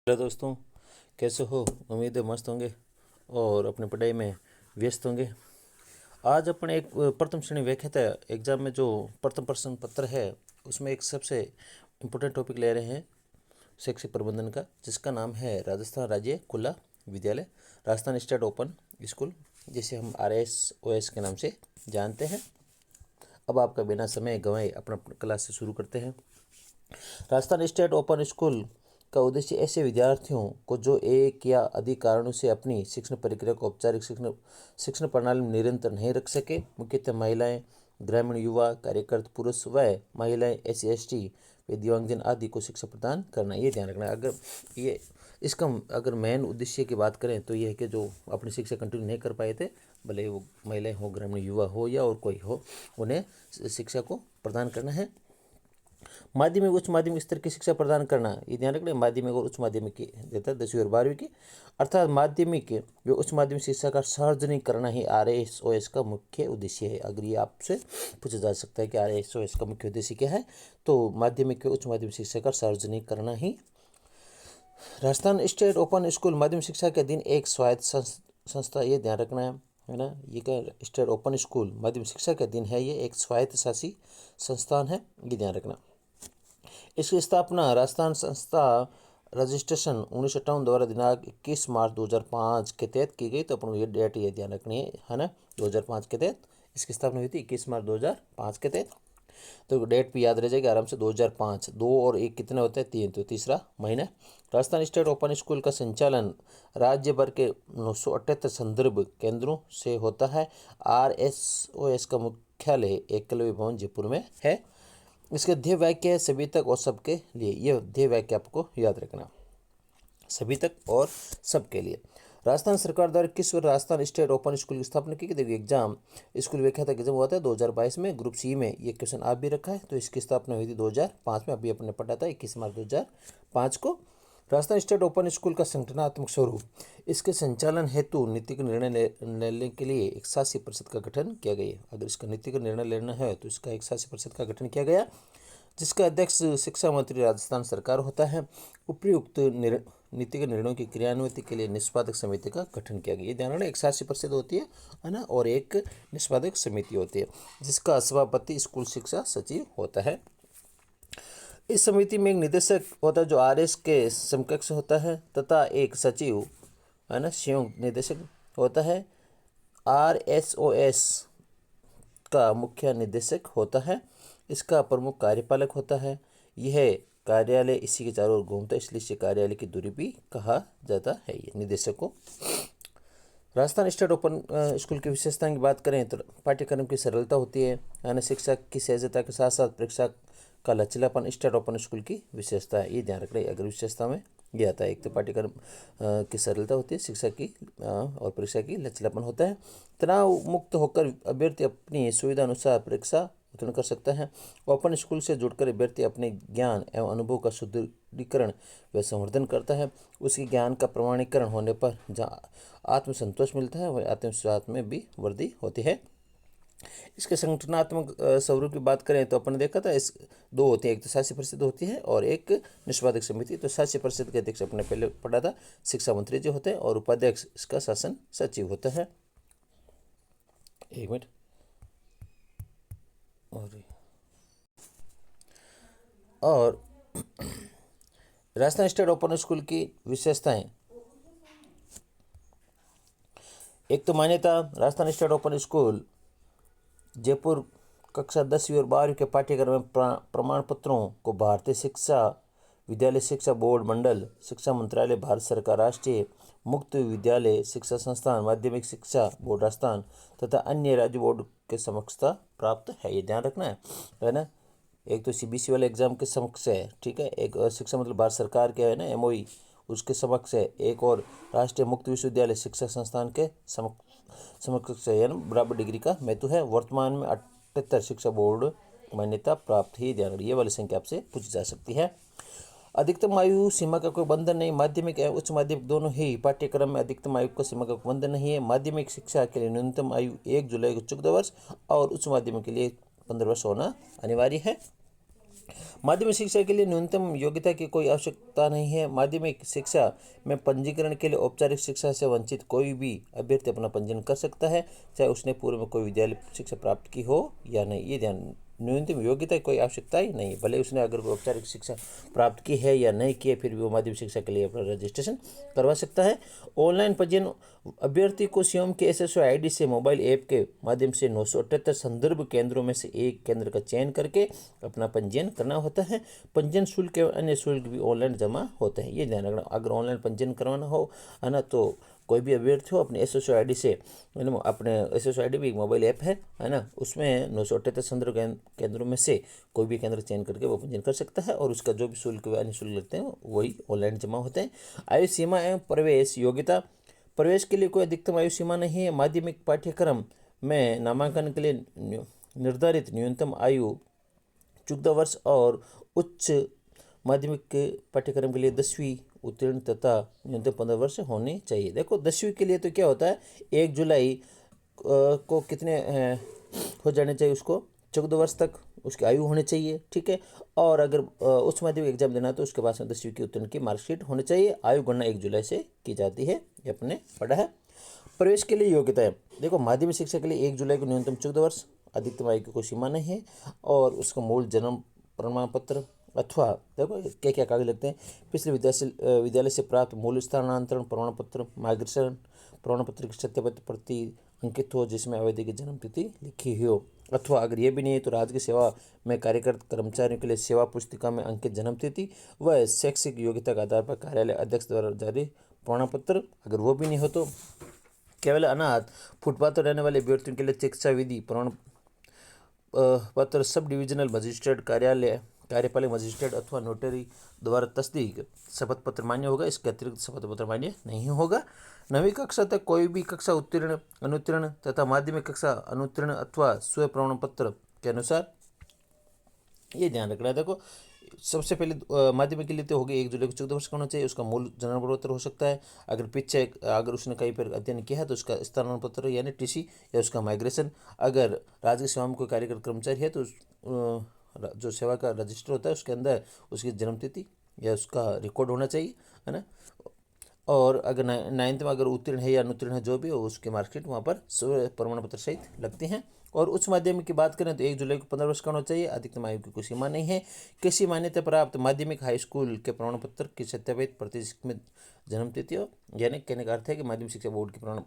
Hello दोस्तों, कैसे हो? उम्मीद है मस्त होंगे और अपनी पढ़ाई में व्यस्त होंगे। आज अपन एक प्रथम श्रेणी व्याख्याता एग्जाम में जो प्रथम प्रश्न पत्र है उसमें एक सबसे इम्पोर्टेंट टॉपिक ले रहे हैं शैक्षिक प्रबंधन का, जिसका नाम है राजस्थान राज्य खुला विद्यालय, राजस्थान स्टेट ओपन स्कूल, जिसे हम RSOS के नाम से जानते हैं। अब आपका बिना समय गंवाए अपना क्लास से शुरू करते हैं। राजस्थान स्टेट ओपन स्कूल का उद्देश्य ऐसे विद्यार्थियों को जो एक या अधिक कारणों से अपनी शिक्षण प्रक्रिया को औपचारिक शिक्षण प्रणाली में निरंतर नहीं रख सके, मुख्यतः महिलाएं, ग्रामीण युवा, कार्यरत पुरुष व महिलाएं, SC/ST व दिव्यांगजन आदि को शिक्षा प्रदान करना। ये ध्यान रखना। अगर मेन उद्देश्य की बात करें तो ये है कि जो अपनी शिक्षा कंटिन्यू नहीं कर पाए थे, भले वो महिलाएं हो, ग्रामीण युवा हो या और कोई हो, उन्हें शिक्षा को प्रदान करना है। माध्यमिक उच्च माध्यमिक स्तर की शिक्षा प्रदान करना, ये ध्यान रखना। माध्यमिक और उच्च माध्यमिक की देता है 10वीं और 12वीं की, अर्थात माध्यमिक व उच्च माध्यमिक शिक्षा का सार्वजनिक करना ही RSOS का मुख्य उद्देश्य है। अगर ये आपसे पूछा जा सकता है कि RSOS का मुख्य उद्देश्य क्या है, तो माध्यमिक व उच्च माध्यमिक शिक्षा का सार्वजनिक करना ही। राजस्थान स्टेट ओपन स्कूल माध्यमिक शिक्षा के अधीन एक स्वायत्त संस्था, ये ध्यान रखना है ना। ये क्या, स्टेट ओपन स्कूल माध्यमिक शिक्षा के अधीन है, ये एक स्वायत्त शासी संस्थान है, ये ध्यान रखना। इसकी स्थापना राजस्थान संस्था रजिस्ट्रेशन 1958 द्वारा दिनांक 21 मार्च 2005 के तहत की गई। तो अपन ये डेट ये ध्यान रखनी है ना, 2005 के तहत इसकी स्थापना हुई थी, 21 मार्च 2005 के तहत। तो डेट भी याद रह जाएगी आराम से। 2005, 2 और 1 कितने होते हैं? 3, तो तीसरा महीना। राजस्थान स्टेट ओपन स्कूल का संचालन राज्य भर के 978 संदर्भ केंद्रों से होता है। RSOS का मुख्यालय एकलव्य भवन जयपुर में है। इसके ध्येय वाक्य है सभी तक और सबके लिए। यह ध्येय वाक्य आपको याद रखना, सभी तक और सबके लिए। राजस्थान सरकार द्वारा किस वर्ष राजस्थान स्टेट ओपन स्कूल की स्थापना की गई? देखिए, एग्जाम स्कूल व्याख्याता एग्जाम हुआ था 2022 में, ग्रुप C में ये क्वेश्चन आप भी रखा है। तो इसकी स्थापना हुई थी 2005 में, अभी अपने पढ़ा था 21 मार्च 2005 को। राजस्थान स्टेट ओपन स्कूल का संगठनात्मक स्वरूप, इसके संचालन हेतु नीतिगत निर्णय लेने के लिए एक शासी परिषद का गठन किया गया। अगर इसका नीतिगत निर्णय लेना है तो इसका एक शासी परिषद का गठन किया गया, जिसका अध्यक्ष शिक्षा मंत्री राजस्थान सरकार होता है। उपयुक्त नीतिगत निर्णयों की क्रियान्विति के लिए निष्पादक समिति का गठन किया गया। ये ध्यान रखना, एक शासी परिषद होती है ना, और एक निष्पादक समिति होती है, जिसका सभापति स्कूल शिक्षा सचिव होता है। इस समिति में एक निदेशक होता है जो RS के समकक्ष होता है, तथा एक सचिव है ना, संयुक्त निदेशक होता है। RSOS का मुख्य निदेशक होता है। इसका प्रमुख कार्यपालक होता है। यह कार्यालय इसी के चारों ओर घूमता है, इसलिए इसे कार्यालय की दूरी भी कहा जाता है, ये निदेशक को। राजस्थान स्टेट ओपन स्कूल की विशेषताओं की बात करें तो पाठ्यक्रम की सरलता होती है ना, शिक्षा की सहजता के साथ साथ परीक्षा का लचीलापन स्टेट ओपन स्कूल की विशेषता है, ये ध्यान रख रहे। अगर विशेषता में ये आता है, एक तो पाठ्यक्रम की सरलता होती है, शिक्षा की और परीक्षा की लचीलापन होता है। तनाव मुक्त होकर अभ्यर्थी अपनी सुविधा अनुसार परीक्षा उत्तीर्ण कर सकता है। ओपन स्कूल से जुड़कर अभ्यर्थी अपने ज्ञान एवं अनुभव का सुदृढ़ीकरण व संवर्धन करता है। उसके ज्ञान का प्रमाणीकरण होने पर जहाँ आत्मसंतोष मिलता है, वह आत्मविश्वास में भी वृद्धि होती है। इसके संगठनात्मक स्वरूप की बात करें तो अपन ने देखा था, इस दो होती है, एक तो शासी परिषद होती है और एक निष्पादक समिति। तो शासी परिषद के अध्यक्ष अपने पहले पढ़ा था, शिक्षा मंत्री जी होते हैं, और उपाध्यक्ष इसका शासन सचिव होता है। एक मिनट, और राजस्थान स्टेट ओपन स्कूल की विशेषताएं, एक तो मान्यता, Rajasthan state open school Jaipur कक्षा 10वीं और 12वीं के पाठ्यक्रम में प्रमाण पत्रों को भारतीय शिक्षा विद्यालय शिक्षा बोर्ड मंडल, शिक्षा मंत्रालय भारत सरकार, राष्ट्रीय मुक्त विद्यालय शिक्षा संस्थान, माध्यमिक शिक्षा बोर्ड राजस्थान तथा अन्य राज्य बोर्ड के समक्षता प्राप्त है, ये ध्यान रखना है ना। एक तो CBSE वाले एग्जाम के समक्ष है, ठीक है, एक शिक्षा मतलब भारत सरकार के है ना, MOE, उसके समक्ष है। एक और राष्ट्रीय मुक्त विश्वविद्यालय शिक्षा संस्थान के समकक्ष है ना, बराबर डिग्री का महत्व है। वर्तमान में 78 शिक्षा बोर्ड मान्यता प्राप्त ही, ध्यान, ये वाली संख्या आपसे पूछी जा सकती है। अधिकतम आयु सीमा का कोई बंधन नहीं, माध्यमिक एवं उच्च माध्यमिक दोनों ही पाठ्यक्रम में अधिकतम आयु का सीमा का कोई बंधन नहीं है। माध्यमिक शिक्षा के लिए न्यूनतम आयु 1 जुलाई को 14 वर्ष और उच्च माध्यमिक के लिए 15 वर्ष होना अनिवार्य है। माध्यमिक शिक्षा के लिए न्यूनतम योग्यता की कोई आवश्यकता नहीं है। माध्यमिक शिक्षा में पंजीकरण के लिए औपचारिक शिक्षा से वंचित कोई भी अभ्यर्थी अपना पंजीकरण कर सकता है, चाहे उसने पूर्व में कोई विद्यालय शिक्षा प्राप्त की हो या नहीं। ये ध्यान, न्यूनतम योग्यता की कोई आवश्यकता ही नहीं है, भले उसने अगर कोई औपचारिक शिक्षा प्राप्त की है या नहीं की है, फिर भी वो माध्यमिक शिक्षा के लिए अपना रजिस्ट्रेशन करवा सकता है। ऑनलाइन पंजीयन, अभ्यर्थी को स्वयं के SSO ID से मोबाइल ऐप के माध्यम से 978 संदर्भ केंद्रों में से एक केंद्र का चयन करके अपना पंजीयन करना होता है। पंजीयन शुल्क एवं अन्य शुल्क भी ऑनलाइन जमा होते हैं। ये ध्यान रखना, अगर ऑनलाइन पंजीयन करवाना हो है ना, तो कोई भी अभ्यर्थी हो अपने SSO ID से, अपने SSO ID भी एक मोबाइल ऐप है ना, उसमें 978 संदर्भ केंद्रों में से कोई भी केंद्र चयन करके वो पंजीयन कर सकता है, और उसका जो भी शुल्क व अन्य शुल्क लगते हैं वही ऑनलाइन जमा होते हैं। आयु सीमा एवं प्रवेश योग्यता, प्रवेश के लिए कोई अधिकतम आयु सीमा नहीं है। माध्यमिक पाठ्यक्रम में नामांकन के लिए निर्धारित न्यूनतम आयु 14 वर्ष और उच्च माध्यमिक के पाठ्यक्रम के लिए 10वीं उत्तीर्ण तथा न्यूनतम 15 वर्ष होनी चाहिए। देखो 10वीं के लिए तो क्या होता है, 1 जुलाई को कितने हो जाने चाहिए, उसको 14 वर्ष तक उसकी आयु होनी चाहिए, ठीक है। और अगर उच्च माध्यमिक एग्जाम देना तो उसके बाद में 10वीं की उत्तीर्ण की मार्कशीट होनी चाहिए। आयु गणना 1 जुलाई से की जाती है, ये अपने पढ़ा है। प्रवेश के लिए योग्यता है, देखो माध्यमिक शिक्षा के लिए 1 जुलाई को न्यूनतम 14 वर्ष, अधिकतम आयु की कोई सीमा नहीं है, और उसका मूल जन्म प्रमाण पत्र अथवा देखो क्या क्या कागज लगते हैं, पिछले विद्यालय से प्राप्त मूल स्थानांतरण प्रमाण पत्र, माइग्रेशन प्रमाण पत्र की सत्यापित प्रति अंकित हो जिसमें आवेदक की जन्म तिथि लिखी हुई हो, अथवा अगर ये भी नहीं है तो राज्य की सेवा में कार्यरत कर्मचारियों के लिए सेवा पुस्तिका में अंकित जन्म तिथि व शैक्षिक योग्यता के आधार पर कार्यालय अध्यक्ष द्वारा जारी प्रमाण पत्र। अगर वो भी नहीं हो तो केवल अनाथ, फुटपाथ पर रहने वाले अभ्यर्थियों के लिए शिक्षा विधि प्रमाण पत्र सब डिविजनल मजिस्ट्रेट कार्यालय, कार्यपालिक मजिस्ट्रेट अथवा नोटरी द्वारा तस्दीक शपथ पत्र मान्य होगा। इसके अतिरिक्त शपथ पत्र मान्य नहीं होगा। 9वीं कक्षा तक कोई भी कक्षा उत्तीर्ण, अनुत्तीर्ण तथा माध्यमिक कक्षा अनुत्तीर्ण अथवा स्व प्रमाण पत्र के अनुसार, ये ध्यान रखना है। देखो सबसे पहले माध्यमिक के लिए तो हो गई 1 जुलाई को 14 वर्ष का होना चाहिए, उसका मूल जन्म प्रमाण पत्र हो सकता है। अगर पीछे अगर उसने कहीं पर अध्ययन किया है तो उसका स्थानांतरण पत्र यानी TC या उसका माइग्रेशन। अगर राज्य सेवा में कोई कार्यरत कर्मचारी है तो जो सेवा का रजिस्टर होता है उसके अंदर उसकी जन्मतिथि या उसका रिकॉर्ड होना चाहिए, है ना। और अगर 9th में अगर उत्तीर्ण है या अनुत्तीर्ण है जो भी हो, उसकी मार्कशीट वहाँ पर प्रमाण पत्र सहित लगती हैं। और उच्च माध्यमिक की बात करें तो 1 जुलाई को 15 वर्ष का होना चाहिए, अधिकतम आयु की कोई सीमा नहीं है। किसी मान्यता प्राप्त माध्यमिक हाई स्कूल के प्रमाण पत्र की सत्यापित प्रतिष्ठित जन्म तिथि हो, यानी कहने का अर्थ है कि माध्यमिक शिक्षा बोर्ड की प्रमाण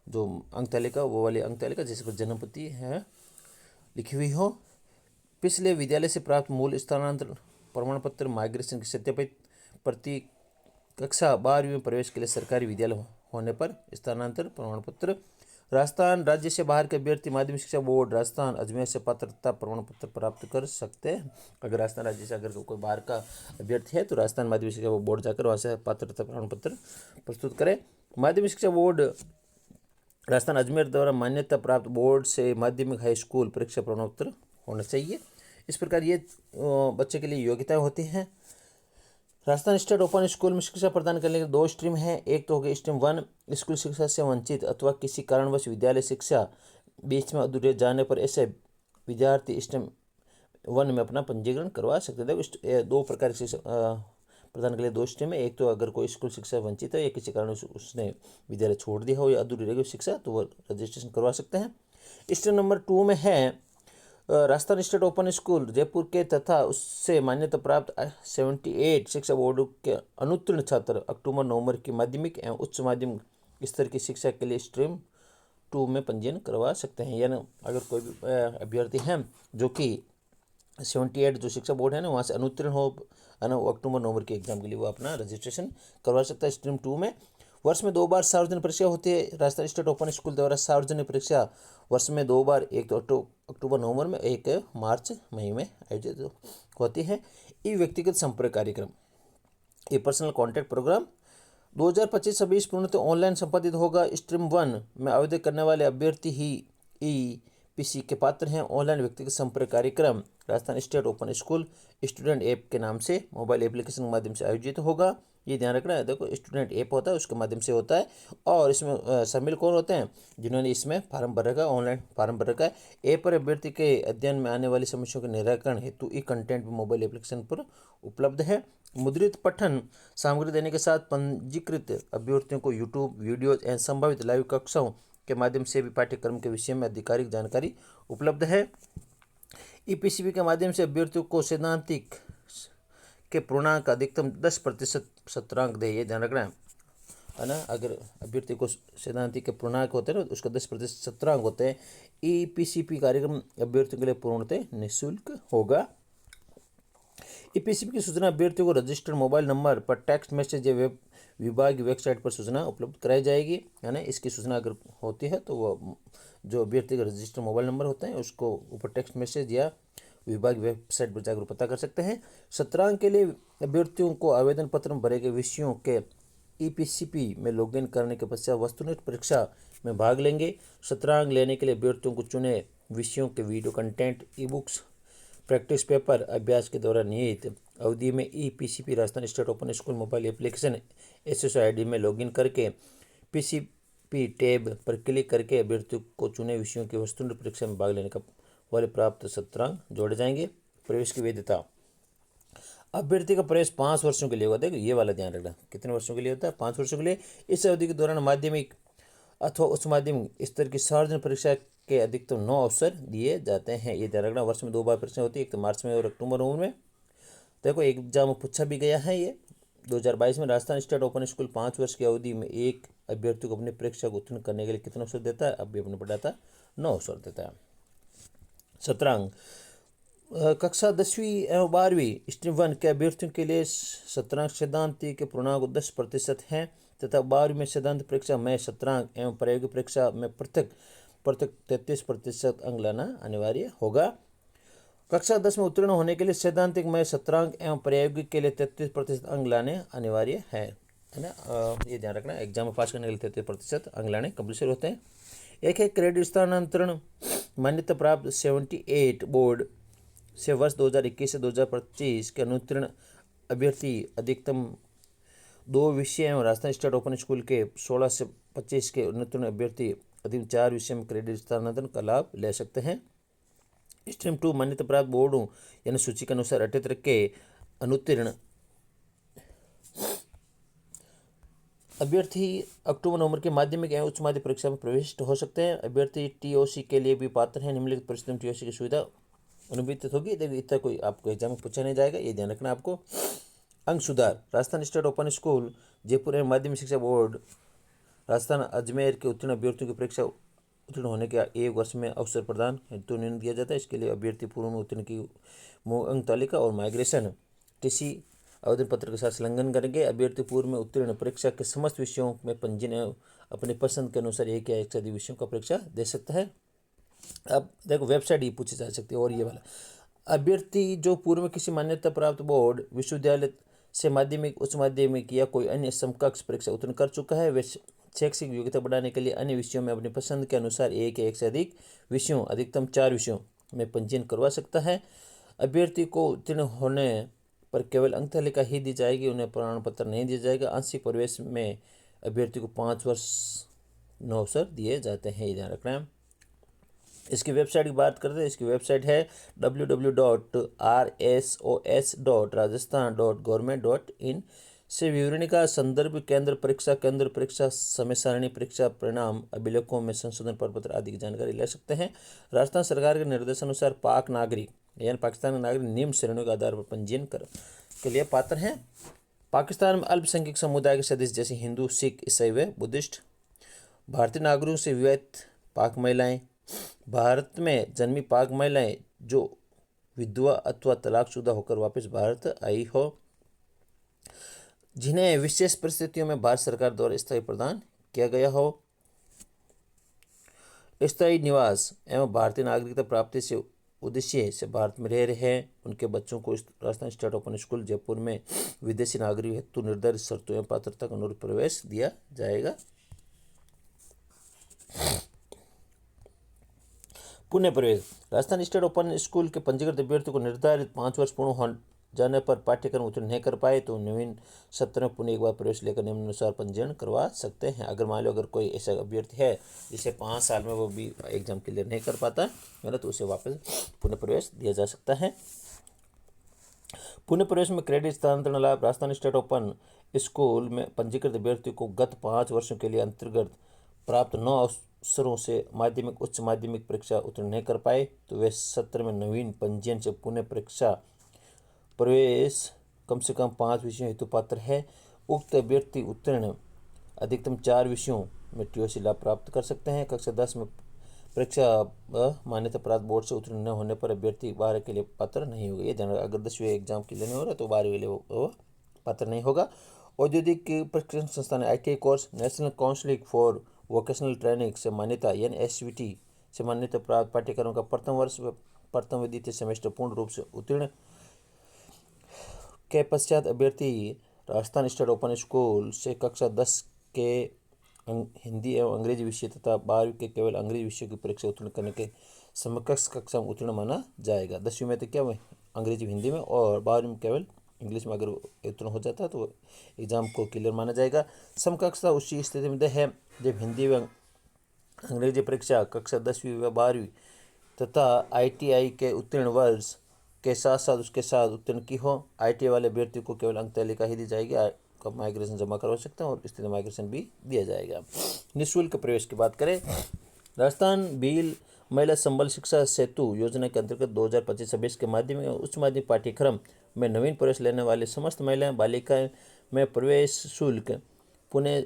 जो अंक तालिका, वो वाली अंक तालिका जैसे कोई जन्म तिथि है लिखी हुई हो, पिछले विद्यालय से प्राप्त मूल स्थानांतरण प्रमाण पत्र, माइग्रेशन की सत्यापित प्रति, कक्षा 12वीं में प्रवेश के लिए सरकारी विद्यालय होने पर स्थानांतरण प्रमाण पत्र। राजस्थान राज्य से बाहर के अभ्यर्थी माध्यमिक शिक्षा बोर्ड राजस्थान अजमेर से पात्रता प्रमाण पत्र प्राप्त कर सकते हैं। अगर राजस्थान राज्य से अगर कोई बाहर का अभ्यर्थी है तो राजस्थान माध्यमिक शिक्षा बोर्ड जाकर वहाँ से पात्रता प्रमाण पत्र प्रस्तुत करें। माध्यमिक शिक्षा बोर्ड राजस्थान अजमेर द्वारा मान्यता प्राप्त बोर्ड से माध्यमिक हाई स्कूल परीक्षा प्रमाण पत्र होना चाहिए। इस प्रकार ये बच्चे के लिए योग्यताएं होती हैं। राजस्थान स्टेट ओपन स्कूल में शिक्षा प्रदान करने के 2 स्ट्रीम हैं। एक तो हो गई स्ट्रीम 1, स्कूल शिक्षा से वंचित अथवा किसी कारणवश विद्यालय शिक्षा बीच में अधूरे जाने पर ऐसे विद्यार्थी स्ट्रीम 1 में अपना पंजीकरण करवा सकते हैं। देखो 2 प्रकार की शिक्षा प्रदान के लिए 2 स्ट्रीम है। एक तो अगर कोई स्कूल शिक्षा वंचित है या किसी कारण उसने विद्यालय छोड़ दिया हो या अधूरी रह गई शिक्षा, तो वो रजिस्ट्रेशन करवा सकते हैं। स्ट्रीम नंबर 2 में है Rajasthan state open school Jaipur के तथा उससे मान्यता प्राप्त 78 शिक्षा बोर्ड के अनुत्तीर्ण छात्र अक्टूबर-नवंबर की माध्यमिक एवं उच्च माध्यमिक स्तर की शिक्षा के लिए स्ट्रीम 2 में पंजीयन करवा सकते हैं। यानी अगर कोई भी अभ्यर्थी हैं जो कि 78 जो शिक्षा बोर्ड है ना वहाँ से अनुत्तीर्ण हो, है ना, वो अक्टूबर-नवंबर के एग्जाम के लिए वो अपना रजिस्ट्रेशन करवा सकता है स्ट्रीम 2 में। वर्ष में 2 बार सार्वजनिक परीक्षा होती है। राजस्थान स्टेट ओपन स्कूल द्वारा सार्वजनिक परीक्षा वर्ष में 2 बार, एक तो अक्टूबर-नवंबर में, एक मार्च-मई में आयोजित होती है। ये व्यक्तिगत संपर्क कार्यक्रम, ये पर्सनल कॉन्टैक्ट प्रोग्राम 2025-26 पूर्णतः ऑनलाइन संपादित होगा। स्ट्रीम 1 में आवेदन करने वाले अभ्यर्थी ही EPC के पात्र हैं। ऑनलाइन व्यक्तिगत संपर्क कार्यक्रम Rajasthan state open school student app के नाम से मोबाइल एप्लीकेशन के माध्यम से आयोजित होगा। ये ध्यान रखना है। देखो स्टूडेंट ऐप होता है उसके माध्यम से होता है, और इसमें शामिल कौन होते हैं, जिन्होंने इसमें फार्म भर रखा है, ऑनलाइन फार्म भर रखा है। ऐप पर अभ्यर्थी के अध्ययन में आने वाली समस्याओं के निराकरण हेतु ई कंटेंट मोबाइल एप्लीकेशन पर उपलब्ध है। मुद्रित पठन सामग्री देने के साथ पंजीकृत अभ्यर्थियों को यूट्यूब वीडियोज एवं संभावित लाइव कक्षाओं के माध्यम से भी पाठ्यक्रम के विषय में आधिकारिक जानकारी उपलब्ध है। ईपीसीबी के माध्यम से अभ्यर्थियों को सैद्धांतिक के पूर्णांक अधिकतम 10% सत्रांक दे, ये ध्यान रखना है ना। अगर अभ्यर्थी को सैद्धांतिक के पूर्णांक होते हैं ना, उसका 10% सत्रांक होते हैं। ईपीसीपी कार्यक्रम अभ्यर्थियों के लिए पूर्णतः निःशुल्क होगा। ईपीसीपी की सूचना अभ्यर्थियों को रजिस्टर्ड मोबाइल नंबर पर टेक्स्ट मैसेज या विभाग की वेबसाइट पर सूचना उपलब्ध कराई जाएगी, है ना। इसकी सूचना अगर होती है तो वो जो अभ्यर्थी का रजिस्टर्ड मोबाइल नंबर होता है उसको ऊपर टेक्स्ट मैसेज या विभाग वेबसाइट पर जाकर पता कर सकते हैं। सत्रांक के लिए अभ्यर्थियों को आवेदन पत्र में भरे गए विषयों के ईपीसीपी में लॉगिन करने के पश्चात वस्तुनिष्ठ परीक्षा में भाग लेंगे। सत्रांक लेने के लिए अभ्यर्थियों को चुने विषयों के video content, e books, practice paper अभ्यास के दौरान नियत अवधि में EPCP Rajasthan state open school mobile application SSID में लॉगिन करके पीसीपी टैब पर क्लिक करके अभ्यर्थियों को चुने विषयों की वस्तुनिष्ठ परीक्षा में भाग लेने का वाले प्राप्त सत्रांक जोड़े जाएंगे। प्रवेश की वैधता, अभ्यर्थी का प्रवेश 5 वर्षों के लिए होगा। देखो ये वाला ध्यान रखना, कितने वर्षों के लिए होता है, 5 वर्षों के लिए। इस अवधि के दौरान माध्यमिक अथवा उच्च माध्यमिक स्तर की सार्वजनिक परीक्षा के अधिकतम 9 अवसर दिए जाते हैं। ये ध्यान रखना, वर्ष में 2 बार परीक्षा होती है, एक तो मार्च में और अक्टूबर में। देखो एग्जाम पूछा भी गया है ये 2022 में। राजस्थान स्टेट ओपन स्कूल 5 वर्ष की अवधि में एक अभ्यर्थी को अपनी परीक्षा को उत्तीर्ण करने के लिए कितना अवसर देता है, अभी अपने पढ़ा था 9 अवसर देता है। सत्रांक, कक्षा 10वीं एवं 12वीं स्ट्रीम 1 के अभ्यर्थियों के लिए सत्रांक सैद्धांतिक के पूर्णांक 10% हैं तथा 12वीं में सैद्धांतिक परीक्षा में सत्रांक एवं प्रायोगिक परीक्षा में पृथक 33% अंक लाना अनिवार्य होगा। कक्षा 10 में उत्तीर्ण होने के लिए सैद्धांतिक में सत्रांक एवं प्रायोगिक के लिए 33% अंक लाने अनिवार्य है ना। ये ध्यान रखना, एग्जाम में पास करने के लिए 33% अंक लाने कंपल्सरी होते हैं। एक है क्रेडिट स्थानांतरण मान्यता प्राप्त 78 बोर्ड से वर्ष 2021 से 2025 के अनुत्तीर्ण अभ्यर्थी अधिकतम 2 विषय एवं राजस्थान स्टेट ओपन स्कूल के 16 से 25 के अनुत्तीर्ण अभ्यर्थी अधिकतम 4 विषय में क्रेडिट स्थानांतरण का लाभ ले सकते हैं। स्ट्रीम 2 मान्यता प्राप्त बोर्डों यानी सूची के अनुसार 78 के अनुत्तीर्ण अभ्यर्थी अक्टूबर नवंबर के माध्यमिक एवं उच्च माध्यमिक परीक्षा में प्रविष्ट हो सकते हैं। अभ्यर्थी टीओसी के लिए भी पात्र है। निम्नलिखित परिस्थितियों में टीओसी की सुविधा अनुबंधित होगी। देखिए इतना कोई आपको एग्जाम में पूछा नहीं जाएगा, ये ध्यान रखना आपको। अंक सुधार, Rajasthan state open school Jaipur एवं माध्यमिक शिक्षा बोर्ड राजस्थान अजमेर के उत्तीर्ण अभ्यर्थियों की परीक्षा उत्तीर्ण होने के 1 वर्ष में अवसर प्रदान हेतु निर्णय दिया जाता है। इसके लिए अभ्यर्थी पूर्व में उत्तीर्ण की अंक तालिका और माइग्रेशन टीसी आवेदन पत्र के साथ संलग्न करेंगे। अभ्यर्थी पूर्व में उत्तीर्ण परीक्षा के समस्त विषयों में पंजीयन अपनी पसंद के अनुसार एक या एक से अधिक विषयों का परीक्षा दे सकता है। अब देखो वेबसाइट ये पूछी जा सकती है। और ये वाला, अभ्यर्थी जो पूर्व में किसी मान्यता प्राप्त बोर्ड विश्वविद्यालय से माध्यमिक उच्च माध्यमिक या कोई अन्य समकक्ष परीक्षा उत्तीर्ण कर चुका है, वे शैक्षिक योग्यता बढ़ाने के लिए अन्य विषयों में अपनी पसंद के अनुसार एक या एक से अधिक विषयों अधिकतम 4 विषयों में पंजीयन करवा सकता है। अभ्यर्थी को उत्तीर्ण होने पर केवल अंक तालिका ही दी जाएगी, उन्हें प्रमाण पत्र नहीं दिया जाएगा। आंशिक प्रवेश में अभ्यर्थी को 5 वर्ष 9 अवसर दिए जाते हैं, ये ध्यान रखना है। इसकी वेबसाइट की बात करते हैं। इसकी वेबसाइट है www.rsos.rajasthan.government.in से विवरणी का संदर्भ, केंद्र परीक्षा समय सारणी, परीक्षा परिणाम, अभिलेखों में संशोधन प्रपत्र आदि की जानकारी ले सकते हैं। राजस्थान सरकार के निर्देशानुसार पाक नागरिक यानी पाकिस्तान के नागरिक निम्न श्रेणियों के आधार पर पंजीयन के लिए पात्र हैं। पाकिस्तान में अल्पसंख्यक समुदाय के सदस्य जैसे हिंदू, सिख, ईसाई व बुद्धिस्ट, भारतीय नागरिकों से विवाहित पाक महिलाएं, भारत में जन्मी पाक महिलाएं जो विधवा अथवा तलाकशुदा होकर वापस भारत आई हो, जिन्हें विशेष परिस्थितियों में भारत सरकार द्वारा स्थायी प्रदान किया गया हो, स्थायी निवास एवं भारतीय नागरिकता प्राप्ति से उद्देश्य से भारत में रह रहे हैं, उनके बच्चों को Rajasthan state open school Jaipur में विदेशी नागरिक हेतु निर्धारित शर्तों एवं पात्रता का अनुरूप प्रवेश दिया जाएगा। पुनः प्रवेश, राजस्थान स्टेट ओपन स्कूल के पंजीकृत अभ्यर्थियों को निर्धारित 5 वर्ष पूर्ण जाने पर पाठ्यक्रम उत्तीर्ण नहीं कर पाए तो नवीन सत्र में पुनः एक बार प्रवेश लेकर निम्नानुसार पंजीयन करवा सकते हैं। अगर मान लो अगर कोई ऐसा अभ्यर्थी है जिसे 5 साल में वो भी एग्जाम क्लियर नहीं कर पाता है ना, तो उसे वापस पुनः प्रवेश दिया जा सकता है। पुनः प्रवेश में क्रेडिट स्थानांतरण लाभ। राजस्थान स्टेट ओपन स्कूल में पंजीकृत अभ्यर्थी को गत 5 वर्षों के लिए अंतर्गत प्राप्त 9 अवसरों से माध्यमिक उच्च माध्यमिक परीक्षा उत्तीर्ण नहीं कर पाए तो वे सत्र में नवीन पंजीयन से पुनः परीक्षा प्रवेश कम से कम 5 विषयों हेतु पात्र है। उक्त अभ्यर्थी उत्तीर्ण अधिकतम 4 विषयों में टीओसी लाभ प्राप्त कर सकते हैं। कक्षा 10 में परीक्षा मान्यता प्राप्त बोर्ड से उत्तीर्ण न होने पर अभ्यर्थी 12 के लिए पात्र नहीं होगा। ये ध्यान, अगर 10वीं एग्जाम के लिए नहीं हो रहा तो 12वीं के लिए वो पात्र नहीं होगा। औद्योगिक प्रशिक्षण संस्थान ITI course national council for vocational training से मान्यता यानी SVT से मान्यता प्राप्त पाठ्यक्रम का प्रथम वर्ष व प्रथम व द्वितीय सेमेस्टर पूर्ण रूप से उत्तीर्ण के पश्चात अभ्यर्थी राजस्थान स्टेट ओपन स्कूल से कक्षा 10 के हिंदी एवं अंग्रेजी विषय तथा 12वीं के केवल अंग्रेजी विषय की परीक्षा उत्तीर्ण करने के समकक्ष कक्षा में उत्तीर्ण माना जाएगा। 10वीं में तो क्या हुआ, अंग्रेजी हिंदी में, और 12वीं में केवल इंग्लिश में अगर उत्तीर्ण हो जाता है तो एग्जाम को क्लियर माना जाएगा। समकक्षता उसी स्थिति में है जब हिंदी व अंग्रेजी परीक्षा कक्षा 10वीं व 12वीं तथा ITI के उत्तीर्ण वर्ष के साथ साथ उसके साथ उत्तीर्ण की हो। ITI वाले अभ्यर्थी को केवल अंक तालिका ही दी जाएगी, कब माइग्रेशन जमा करवा सकते हैं और स्थिति माइग्रेशन भी दिया जाएगा। निःशुल्क प्रवेश की बात करें, राजस्थान बील महिला संबल शिक्षा सेतु योजना के अंतर्गत 2025-26 के माध्यमिक और उच्च माध्यमिक पाठ्यक्रम में नवीन प्रवेश लेने वाले समस्त महिलाएं बालिकाएं में प्रवेश शुल्क पुनः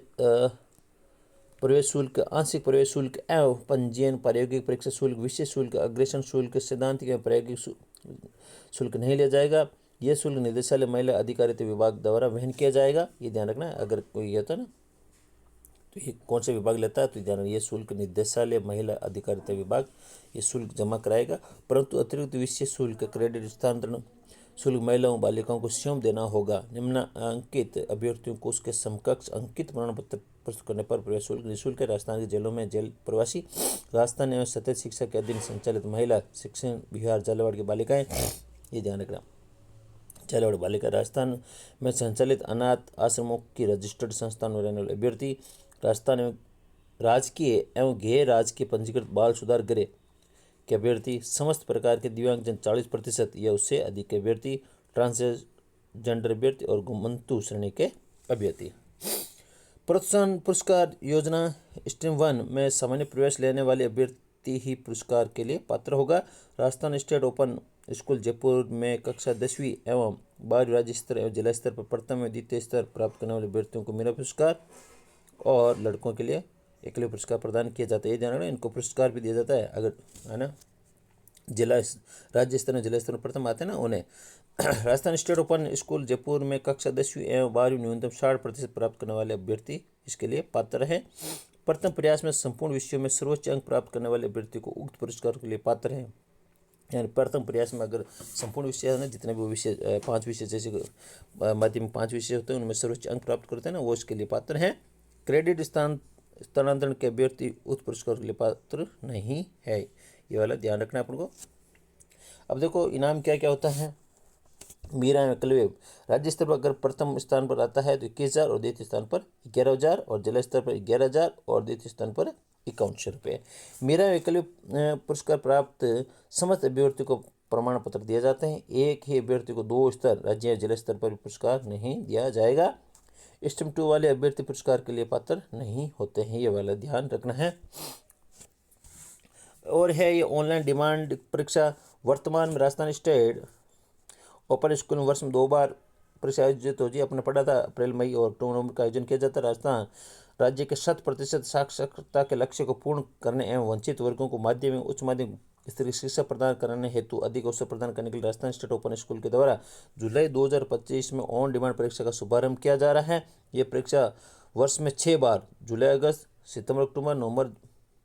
प्रवेश शुल्क, आंशिक प्रवेश शुल्क एवं पंजीयन, प्रायोगिक परीक्षा शुल्क, विशेष शुल्क, अग्रेसन शुल्क, सैद्धांतिक एवं प्रायोगिक शुल्क नहीं लिया जाएगा। यह शुल्क निदेशालय महिला अधिकारिता विभाग द्वारा वहन किया जाएगा। ये ध्यान रखना, अगर कोई ये होता ना तो ये कौन सा विभाग लेता है तो ध्यान रखना, ये शुल्क निदेशालय महिला अधिकारिता विभाग ये शुल्क जमा कराएगा। परंतु अतिरिक्त विशेष शुल्क क्रेडिट स्थानांतरण शुल्क महिलाओं बालिकाओं को स्वयं देना होगा। निम्नांकित अभ्यर्थियों को उसके समकक्ष अंकित प्रमाण पत्र प्रस्तुत करने पर प्रवेश शुल्क निःशुल्क है। राजस्थान की जेलों में जेल प्रवासी, राजस्थान एवं सतत शिक्षा के अधीन संचालित महिला शिक्षण विहार झालावाड़ की बालिकाएं, ये ध्यान रखना, झालावाड़ बालिका, राजस्थान में संचालित अनाथ आश्रमों की रजिस्टर्ड संस्थान में रहने वाले अभ्यर्थी, राजस्थान एवं राजकीय एवं गैर राजकीय पंजीकृत बाल सुधार गृह के अभ्यर्थी, समस्त प्रकार के दिव्यांगजन 40% या उससे अधिक के अभ्यर्थी, ट्रांसजेंडर अभ्यर्थी और गुमंतु श्रेणी के अभ्यर्थी। प्रोत्साहन पुरस्कार योजना स्ट्रीम 1 में सामान्य प्रवेश लेने वाले अभ्यर्थी ही पुरस्कार के लिए पात्र होगा। Rajasthan state open school Jaipur में कक्षा 10वीं एवं 12वीं राज्य स्तर एवं जिला स्तर पर प्रथम एवं द्वितीय स्तर प्राप्त करने वाले अभ्यर्थियों को मेरा पुरस्कार और लड़कों के लिए एकलव्य पुरस्कार प्रदान किया जाता है। ये ध्यान रखना, इनको पुरस्कार भी दिया जाता है अगर, है ना, जिला राज्य स्तर में जिला स्तर में प्रथम आते हैं ना उन्हें। Rajasthan state open school Jaipur में कक्षा 10वीं एवं 12वीं न्यूनतम 60% प्राप्त करने वाले अभ्यर्थी इसके लिए पात्र है। प्रथम प्रयास में संपूर्ण विषयों में सर्वोच्च अंक प्राप्त करने वाले अभ्यर्थी को उक्त पुरस्कार के लिए पात्र हैं। यानी प्रथम प्रयास में अगर संपूर्ण विषय है ना, जितने भी विषय 5 विषय जैसे माध्यमिक 5 विषय होते हैं उनमें सर्वोच्च अंक प्राप्त करते हैं ना, वो इसके लिए पात्र हैं। क्रेडिट स्थानांतरण के अभ्यर्थी उक्त पुरस्कार के लिए पात्र नहीं है, ये वाला ध्यान रखना है अपन को। अब देखो इनाम क्या क्या होता है। मीरा एकलव्य राज्य स्तर पर अगर प्रथम स्थान पर आता है तो 21,000 और द्वितीय स्थान पर 11,000 और जिला स्तर पर 11,000 और द्वितीय स्थान पर 5100 रुपये। मीरा एकलव्य पुरस्कार प्राप्त समस्त अभ्यर्थी को प्रमाण पत्र दिए जाते हैं। एक ही अभ्यर्थी को 2 स्तर राज्य या जिला स्तर पर पुरस्कार नहीं दिया जाएगा। स्ट्रीम 2 वाले अभ्यर्थी पुरस्कार के लिए पात्र नहीं होते हैं, ये वाला ध्यान रखना है। और है ये ऑनलाइन डिमांड परीक्षा। वर्तमान में राजस्थान स्टेट ओपन स्कूल में वर्ष में 2 बार परीक्षा आयोजित होती है। अपने पढ़ा था अप्रैल मई और अक्टूबर नवंबर का आयोजन किया जाता है। राजस्थान राज्य के 100% साक्षरता के लक्ष्य को पूर्ण करने एवं वंचित वर्गों को माध्यमिक उच्च माध्यमिक स्तरीय शिक्षा प्रदान करने हेतु अधिक अवसर प्रदान करने के लिए राजस्थान स्टेट ओपन स्कूल के द्वारा जुलाई 2025 में ऑन डिमांड परीक्षा का शुभारंभ किया जा रहा है। ये परीक्षा वर्ष में 6 बार जुलाई अगस्त सितंबर अक्टूबर नवंबर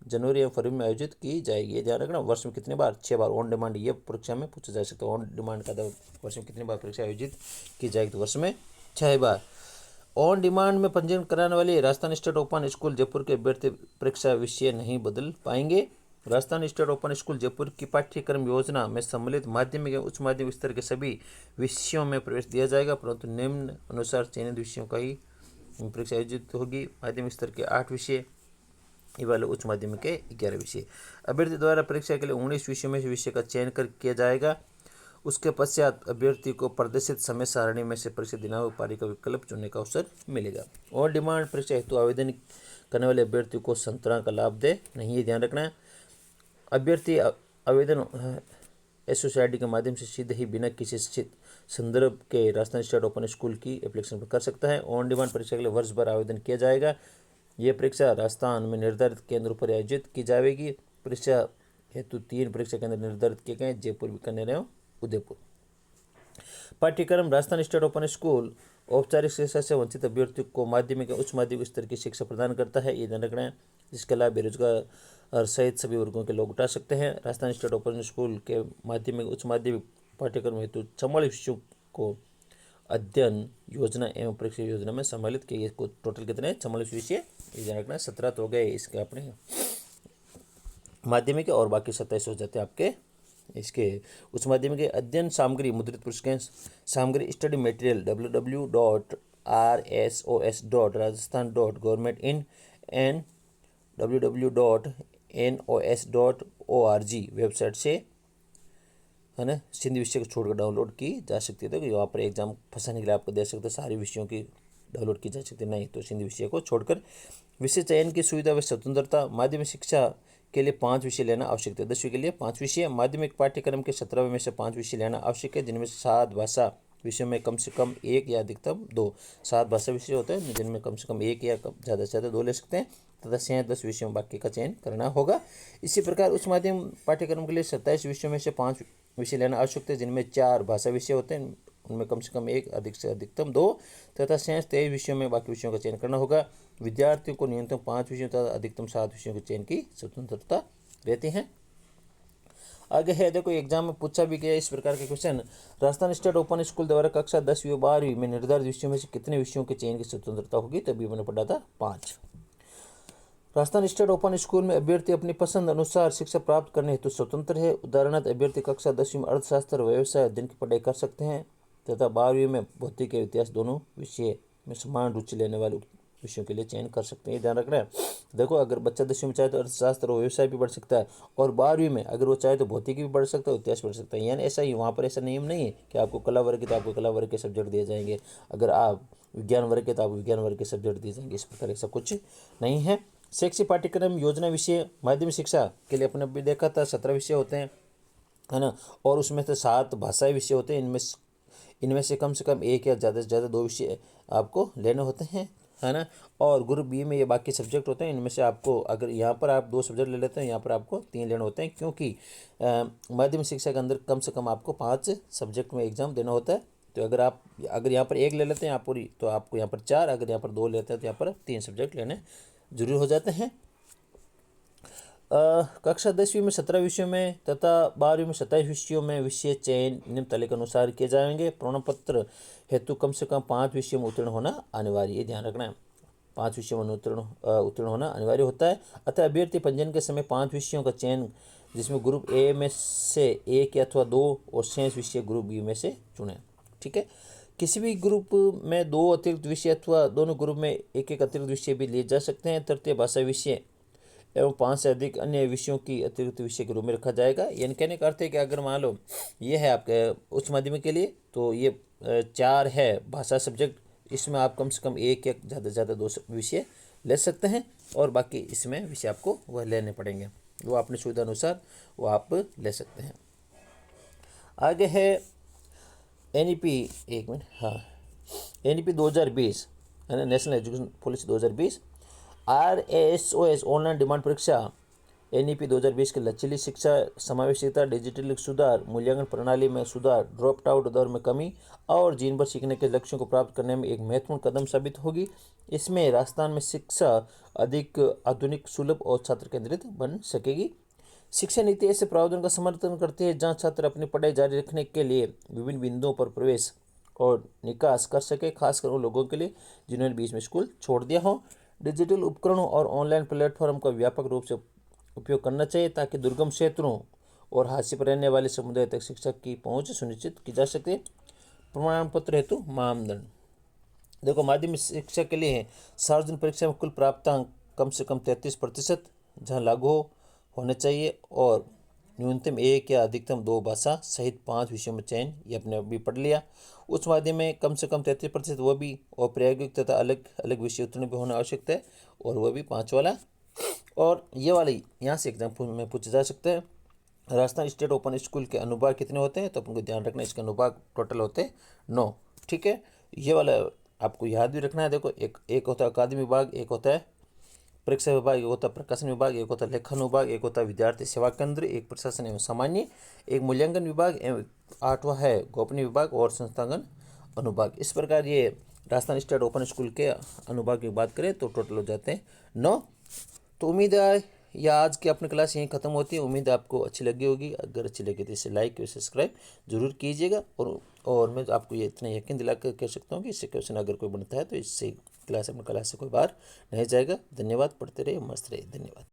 जनवरी या फरवरी में आयोजित की जाएगी। ये ध्यान रखना, वर्ष में कितनी बार, 6 बार ऑन डिमांड ये परीक्षा में पूछा जा सकता है। ऑन डिमांड का वर्ष में कितनी बार परीक्षा आयोजित की जाएगी, तो वर्ष में 6 बार। ऑन डिमांड में पंजीयन कराने वाले Rajasthan state open school Jaipur के अभ्यर्थी परीक्षा विषय नहीं बदल पाएंगे। Rajasthan state open school Jaipur की पाठ्यक्रम योजना में सम्मिलित माध्यमिक एवं उच्च माध्यमिक स्तर के सभी विषयों में प्रवेश दिया जाएगा, परंतु निम्न अनुसार चयनित विषयों का ही परीक्षा आयोजित होगी। माध्यमिक स्तर के 8 विषय, ये वाले उच्च माध्यमिक के 11 विषय। अभ्यर्थी द्वारा परीक्षा के लिए 19 विषयों में से विषय का चयन कर किया जाएगा। उसके पश्चात अभ्यर्थी को प्रदर्शित समय सारणी में से परीक्षा दिनांक पारी का विकल्प चुनने का अवसर मिलेगा। और डिमांड परीक्षा हेतु आवेदन करने वाले अभ्यर्थी को संतरा का लाभ दे नहीं, ये ध्यान रखना है। अभ्यर्थी आवेदन SSID के माध्यम से सीधे ही बिना किसी संदर्भ के राजस्थान स्टेट ओपन स्कूल की एप्लीकेशन पर कर सकता है। ऑन डिमांड परीक्षा के लिए वर्ष भर आवेदन किया जाएगा। ये परीक्षा राजस्थान में निर्धारित केंद्रों पर आयोजित की जाएगी। परीक्षा हेतु 3 परीक्षा केंद्र निर्धारित किए गए, जयपुर, बीकानेर एवं उदयपुर। पाठ्यक्रम राजस्थान स्टेट ओपन स्कूल औपचारिक शिक्षा से वंचित अभ्यर्थियों को माध्यमिक उच्च माध्यमिक स्तर की शिक्षा प्रदान करता है, ये ध्यान रखना है। जिसके लाभ बेरोजगार और सहित सभी वर्गों के लोग उठा सकते हैं। राजस्थान स्टेट ओपन स्कूल के माध्यमिक उच्च माध्यमिक पाठ्यक्रम हेतु 44 विषयों को अध्ययन योजना एवं परीक्षा योजना में सम्मिलित किए। टोटल कितने 44 विषय, ये ध्यान रखना है। 17 तो हो गए इसके अपने माध्यमिक और बाकी 27 हो जाते हैं आपके इसके उच्च माध्यमिक के। अध्ययन सामग्री मुद्रित पुस्तकें सामग्री study material www.rsos.rajasthan.government.in and www.nos.org website से, है ना, सिंधी विषय को छोड़कर डाउनलोड की जा सकती है। तो यहाँ पर एग्जाम फंसाने के लिए आपको दे सकते हैं, सारे विषयों की डाउनलोड की जा सकती है, नहीं तो सिंधी विषय को छोड़कर। विषय चयन की सुविधा व स्वतंत्रता। माध्यमिक शिक्षा के लिए 5 विषय लेना आवश्यक है। 10वीं के लिए 5 विषय। माध्यमिक पाठ्यक्रम के 17 में से 5 विषय लेना आवश्यक है, जिनमें 7 भाषा विषयों में कम से कम 1 या अधिकतम 2। 7 भाषा विषय होते हैं जिनमें कम से कम 1 या ज़्यादा से ज़्यादा 2 ले सकते हैं, तथा 10 विषयों में बाकी का चयन करना होगा। इसी प्रकार उच्च माध्यमिक पाठ्यक्रम के लिए 27 विषयों में से 5 विषय लेना आवश्यक है, जिनमें 4 भाषा विषय होते हैं, उनमें कम से कम 1, अधिक से अधिकतम 2, तथा 23 विषयों में बाकी विषयों का चयन करना होगा। विद्यार्थियों को न्यूनतम 5 विषयों तथा अधिकतम 7 विषयों के चयन की स्वतंत्रता रहती हैं। आगे है, देखो एग्जाम में पूछा भी गया इस प्रकार के question. Rajasthan state open school द्वारा कक्षा 10वीं और 12वीं में निर्धारित विषयों में से कितने विषयों के चयन की स्वतंत्रता होगी? तभी मैंने पढ़ा था 5। राजस्थान स्टेट ओपन स्कूल में अभ्यर्थी अपनी पसंद अनुसार शिक्षा प्राप्त करने हेतु स्वतंत्र है। उदाहरणार्थ अभ्यर्थी कक्षा 10वीं में अर्थशास्त्र, व्यवसाय अध्ययन की पढ़ाई कर सकते हैं तथा 12वीं में भौतिक एवं इतिहास दोनों विषय में समान रुचि लेने वाले विषयों के लिए चयन कर सकते हैं, ये ध्यान रखना है। देखो अगर बच्चा 10वीं में चाहे तो अर्थशास्त्र और व्यवसाय भी पढ़ सकता है, और 12वीं में अगर वो चाहे तो भौतिक भी पढ़ सकता है, इतिहास पढ़ सकता है। यानी ऐसा ही वहाँ पर ऐसा नियम नहीं है कि आपको कला वर्ग के तो आपको कला वर्ग के सब्जेक्ट दिए जाएंगे, अगर आप विज्ञान वर्ग के तो आपको विज्ञान वर्ग के सब्जेक्ट दिए जाएंगे, इस प्रकार ऐसा कुछ नहीं है। शैक्षिक पाठ्यक्रम योजना विषय माध्यमिक शिक्षा के लिए अपने भी देखा था 17 विषय होते हैं, है ना, और उसमें से 7 भाषाई विषय होते हैं। इनमें से कम 1 या ज़्यादा से ज़्यादा 2 विषय आपको लेने होते हैं, है ना। और ग्रुप बी में ये बाकी सब्जेक्ट होते हैं, इनमें से आपको अगर यहाँ पर आप 2 सब्जेक्ट ले लेते हैं, यहाँ पर आपको 3 लेने होते हैं, क्योंकि माध्यमिक शिक्षा के अंदर कम से कम आपको 5 सब्जेक्ट में एग्जाम देना होता है। तो अगर यहाँ पर 1 ले लेते हैं आप तो आपको यहाँ पर 4, अगर यहाँ पर 2 लेते हैं तो यहाँ पर 3 सब्जेक्ट लेने जरूरी हो जाते हैं। कक्षा 10वीं में 17 विषयों में तथा 12वीं में 27 विषयों में विषय चयन निम्न तालिका के अनुसार किए जाएंगे। प्रमाण पत्र हेतु कम से कम 5 विषयों में उत्तीर्ण होना अनिवार्य, ये ध्यान रखना है। 5 विषयों में उत्तीर्ण होना अनिवार्य होता है। अतः अभ्यर्थी पंजीयन के समय 5 विषयों का चयन, जिसमें ग्रुप ए में से 1 अथवा 2 और शेष विषय ग्रुप बी में से चुनें, ठीक है। किसी भी ग्रुप में 2 अतिरिक्त विषय अथवा दोनों ग्रुप में 1 अतिरिक्त विषय भी लिए जा सकते हैं। तृतीय भाषा विषय एवं 5 से अधिक अन्य विषयों की अतिरिक्त विषय के रूप में रखा जाएगा। यानी कहने का अर्थ है कि अगर मान लो ये है आपके उच्च माध्यमिक के लिए, तो ये 4 है भाषा सब्जेक्ट, इसमें आप कम से कम 1 या ज़्यादा से ज़्यादा 2 विषय ले सकते हैं, और बाकी इसमें विषय आपको वह लेने पड़ेंगे, वो अपनी सुविधा अनुसार वो आप ले सकते हैं। आगे है NEP, एक मिनट, हाँ, NEP 2020, है ना, national education policy 2020। RSOS online demand परीक्षा NEP 2020 के लचीली शिक्षा, समावेशिता, डिजिटल सुधार, मूल्यांकन प्रणाली में सुधार, ड्रॉप आउट दर में कमी और जीवन भर सीखने के लक्ष्यों को प्राप्त करने में एक महत्वपूर्ण कदम साबित होगी। इसमें राजस्थान में शिक्षा अधिक आधुनिक, सुलभ और छात्र केंद्रित बन सकेगी। शिक्षा नीति ऐसे प्रावधान का समर्थन करती है जहां छात्र अपनी पढ़ाई जारी रखने के लिए विभिन्न बिंदुओं पर प्रवेश और निकास कर सके, खासकर उन लोगों के लिए जिन्होंने बीच में स्कूल छोड़ दिया हो। डिजिटल उपकरणों और ऑनलाइन प्लेटफॉर्म का व्यापक रूप से उपयोग करना चाहिए ताकि दुर्गम क्षेत्रों और हाशिए पर रहने वाले समुदाय तक शिक्षा की पहुंच सुनिश्चित की जा सके। प्रमाण पत्र हेतु मानदंड। देखो, माध्यमिक शिक्षा के लिए सार्वजनिक परीक्षा में कुल प्राप्तांक कम से कम 33% जहाँ लागू होने चाहिए, और न्यूनतम एक या अधिकतम 2 भाषा सहित 5 विषयों में चयन, ये अपने अभी पढ़ लिया। उच्च माध्यमिक में कम से कम 33%, वो भी, और प्रायोगिक तथा अलग अलग विषय उत्तीर्ण भी होना आवश्यक है, और वह भी 5 वाला। और ये वाली यहाँ से एग्जाम में पूछा जा सकता है। राजस्थान स्टेट ओपन स्कूल के अनुभाग कितने होते हैं, तो अपन को ध्यान रखना है, इसके अनुभाग टोटल होते हैं 9। ठीक है, ये वाला आपको याद भी रखना है। देखो, एक होता है अकादमी विभाग, एक होता है परीक्षा विभाग, एक होता है प्रकाशन विभाग, एक होता है लेखन विभाग, एक होता है विद्यार्थी सेवा केंद्र, एक प्रशासन एवं सामान्य, एक मूल्यांकन विभाग एवं 8वां है गोपनीय विभाग और संस्थागत अनुभाग। इस प्रकार ये राजस्थान स्टेट ओपन स्कूल के अनुभाग की बात करें तो टोटल हो जाते हैं 9। तो उम्मीद है या आज की अपनी क्लास यहीं ख़त्म होती है। उम्मीद है आपको अच्छी लगी होगी। अगर अच्छी लगी तो इसे लाइक और सब्सक्राइब जरूर कीजिएगा। और मैं आपको ये इतना यकीन दिला कर कह सकता हूँ कि इससे क्वेश्चन अगर कोई बनता है तो इससे क्लास अपनी क्लास से कोई बाहर नहीं जाएगा। धन्यवाद। पढ़ते रहिए, मस्त रहिए। धन्यवाद।